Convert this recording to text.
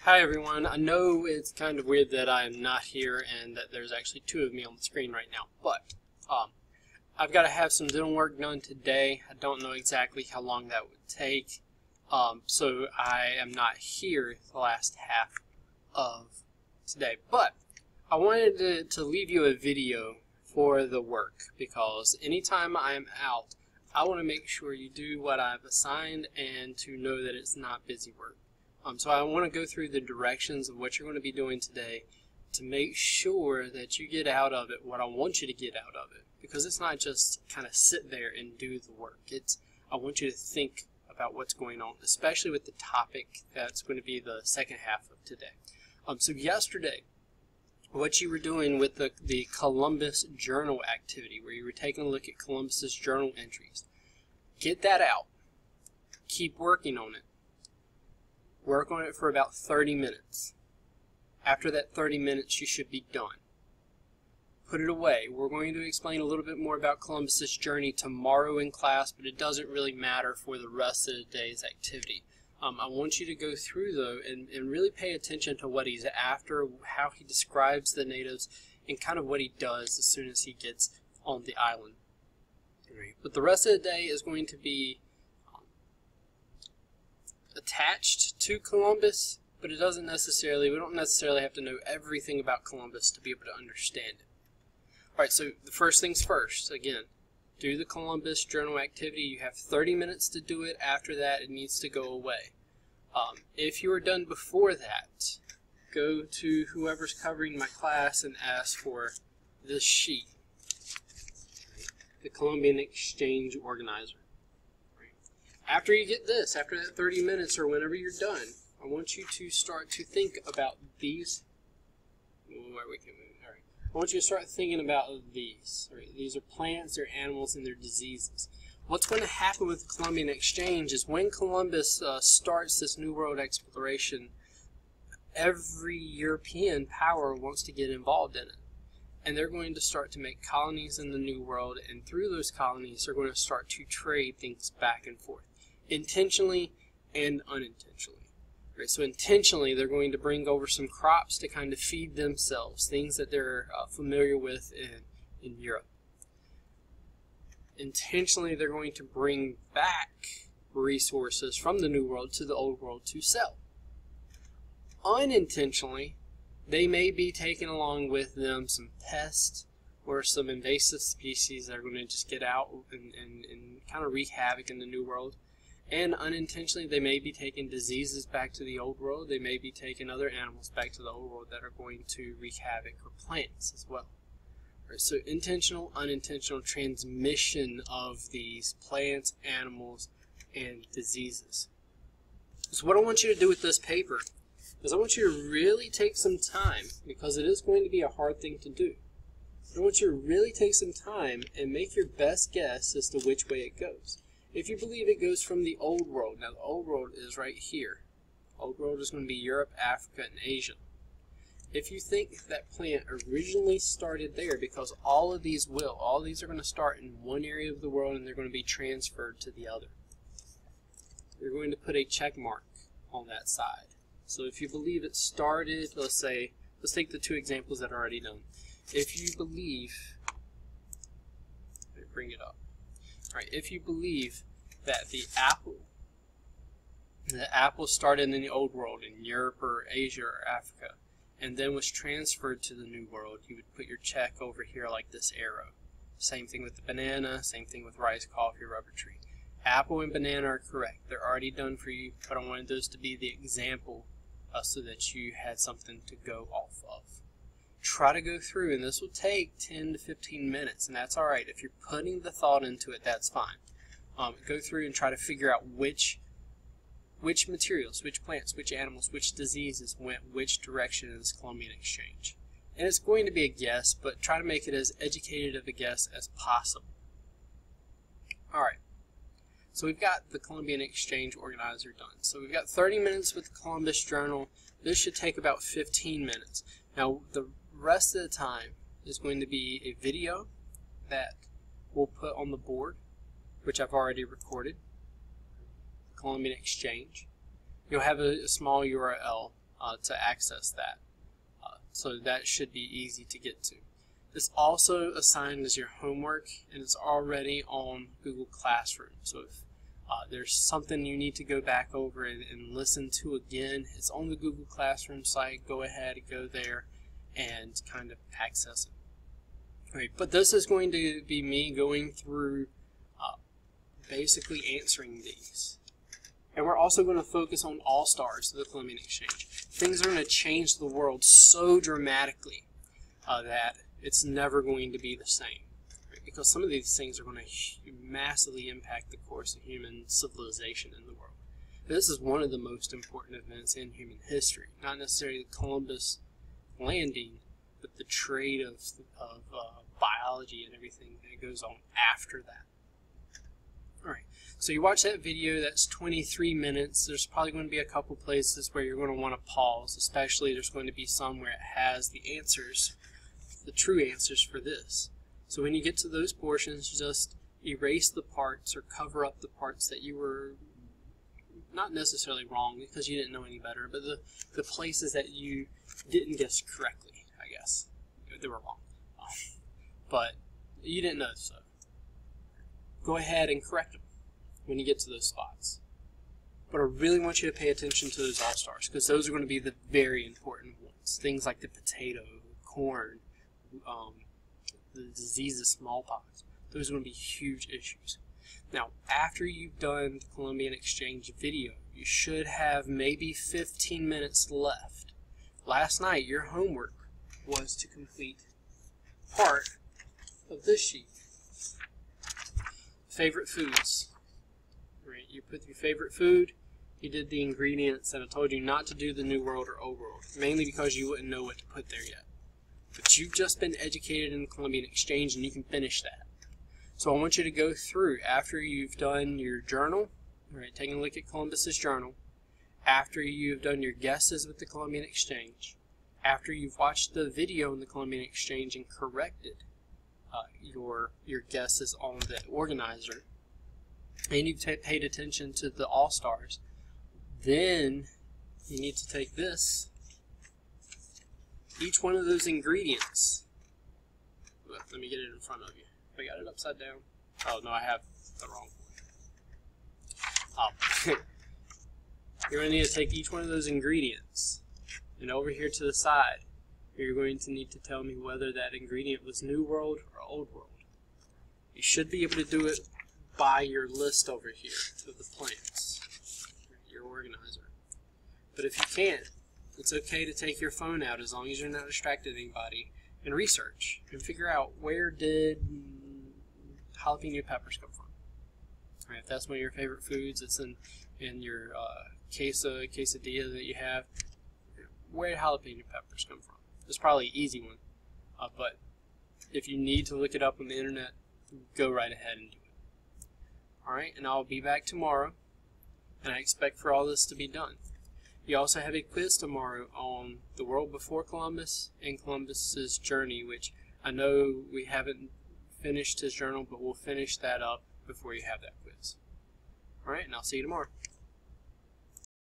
Hi everyone. I know it's kind of weird that I'm not here and that there's actually two of me on the screen right now, but I've got to have some dental work done today. I don't know exactly how long that would take, so I am not here the last half of today. But I wanted to leave you a video for the work, because anytime I am out, I want to make sure you do what I've assigned and to know that it's not busy work. So I want to go through the directions of what you're going to be doing today to make sure that you get out of it what I want you to get out of it. Because it's not just kind of sit there and do the work. I want you to think about what's going on, especially with the topic that's going to be the second half of today. So yesterday, what you were doing with the Columbus Journal activity, where you were taking a look at Columbus's journal entries, get that out. Keep working on it. Work on it for about 30 minutes. After that 30 minutes, you should be done. Put it away. We're going to explain a little bit more about Columbus's journey tomorrow in class, but it doesn't really matter for the rest of the day's activity. I want you to go through, though, and really pay attention to what he's after, how he describes the natives, and kind of what he does as soon as he gets on the island. But the rest of the day is going to be attached to Columbus, but we don't necessarily have to know everything about Columbus to be able to understand it. Alright, so the first things first, again, do the Columbus journal activity. You have 30 minutes to do it. After that, it needs to go away. If you are done before that, go to whoever's covering my class and ask for this sheet, the Columbian Exchange Organizer. After you get this, after that 30 minutes or whenever you're done, I want you to start to think about these. I want you to start thinking about these. These are plants, they're animals, and they're diseases. What's going to happen with the Columbian Exchange is when Columbus starts this New World exploration, every European power wants to get involved in it. And they're going to start to make colonies in the New World, and through those colonies, they're going to start to trade things back and forth, intentionally and unintentionally. Right, so intentionally, they're going to bring over some crops to kind of feed themselves, things that they're familiar with in Europe. Intentionally, they're going to bring back resources from the New World to the Old World to sell. Unintentionally, they may be taking along with them some pests or some invasive species that are going to just get out and kind of wreak havoc in the New World. And unintentionally, they may be taking diseases back to the Old World. They may be taking other animals back to the Old World that are going to wreak havoc, or plants as well. Right, so intentional, unintentional transmission of these plants, animals, and diseases. So what I want you to do with this paper is I want you to really take some time, because it is going to be a hard thing to do. I want you to really take some time and make your best guess as to which way it goes. If you believe it goes from the Old World, now the Old World is right here. Old World is going to be Europe, Africa, and Asia. If you think that plant originally started there, because all of these are going to start in one area of the world and they're going to be transferred to the other. You're going to put a check mark on that side. So if you believe it started, let's take the two examples that are already done. If you believe, let me bring it up. Right, if you believe that the apple started in the Old World in Europe or Asia or Africa and then was transferred to the New World, you would put your check over here like this arrow. Same thing with the banana, same thing with rice, coffee, rubber tree. Apple and banana are correct. They're already done for you, but I wanted those to be the example so that you had something to go off of. Try to go through, and this will take 10 to 15 minutes, and that's all right. If you're putting the thought into it, that's fine. Go through and try to figure out which materials, which plants, which animals, which diseases went which direction in this Columbian Exchange. And it's going to be a guess, but try to make it as educated of a guess as possible. All right. So we've got the Columbian Exchange Organizer done. So we've got 30 minutes with the Columbus Journal. This should take about 15 minutes. Now, the rest of the time is going to be a video that we'll put on the board, which I've already recorded, Columbian Exchange. You'll have a small URL to access that. So that should be easy to get to. It's also assigned as your homework, and it's already on Google Classroom. So if there's something you need to go back over and listen to again, it's on the Google Classroom site. Go ahead and go there and kind of access it. Right, but this is going to be me going through basically answering these. And we're also going to focus on All-Stars of the Columbian Exchange. Things are going to change the world so dramatically that it's never going to be the same. Right? Because some of these things are going to massively impact the course of human civilization in the world. This is one of the most important events in human history. Not necessarily Columbus landing, but the trade of biology and everything that goes on after that. Alright, so you watch that video, that's 23 minutes. There's probably going to be a couple places where you're going to want to pause, especially there's going to be some where it has the answers, the true answers for this. So when you get to those portions, just erase the parts or cover up the parts that you were not necessarily wrong because you didn't know any better, but the places that you didn't guess correctly, I guess. They were wrong. But you didn't know, so go ahead and correct them when you get to those spots. But I really want you to pay attention to those All-Stars because those are going to be the very important ones. Things like the potato, corn, the disease of smallpox. Those are going to be huge issues. Now, after you've done the Columbian Exchange video, you should have maybe 15 minutes left. Last night, your homework was to complete part of this sheet. Favorite foods. Right, you put your favorite food, you did the ingredients, and I told you not to do the New World or Old World, mainly because you wouldn't know what to put there yet. But you've just been educated in the Columbian Exchange, and you can finish that. So I want you to go through, after you've done your journal, right, taking a look at Columbus's journal, after you've done your guesses with the Columbian Exchange, after you've watched the video on the Columbian Exchange and corrected your guesses on the organizer, and you've paid attention to the All-Stars, then you need to take this, each one of those ingredients. Let me get it in front of you. I got it upside down. Oh no, I have the wrong one. You're going to need to take each one of those ingredients, and over here to the side, you're going to need to tell me whether that ingredient was New World or Old World. You should be able to do it by your list over here of the plants, your organizer. But if you can't, it's okay to take your phone out as long as you're not distracting anybody and research and figure out where did jalapeno peppers come from. All right, if that's one of your favorite foods, it's in your quesadilla that you have, where did jalapeno peppers come from? It's probably an easy one, but if you need to look it up on the internet, go right ahead and do it. Alright, and I'll be back tomorrow, and I expect for all this to be done. You also have a quiz tomorrow on the world before Columbus and Columbus's journey, which I know we haven't finished his journal, but we'll finish that up before you have that quiz. Alright, and I'll see you tomorrow.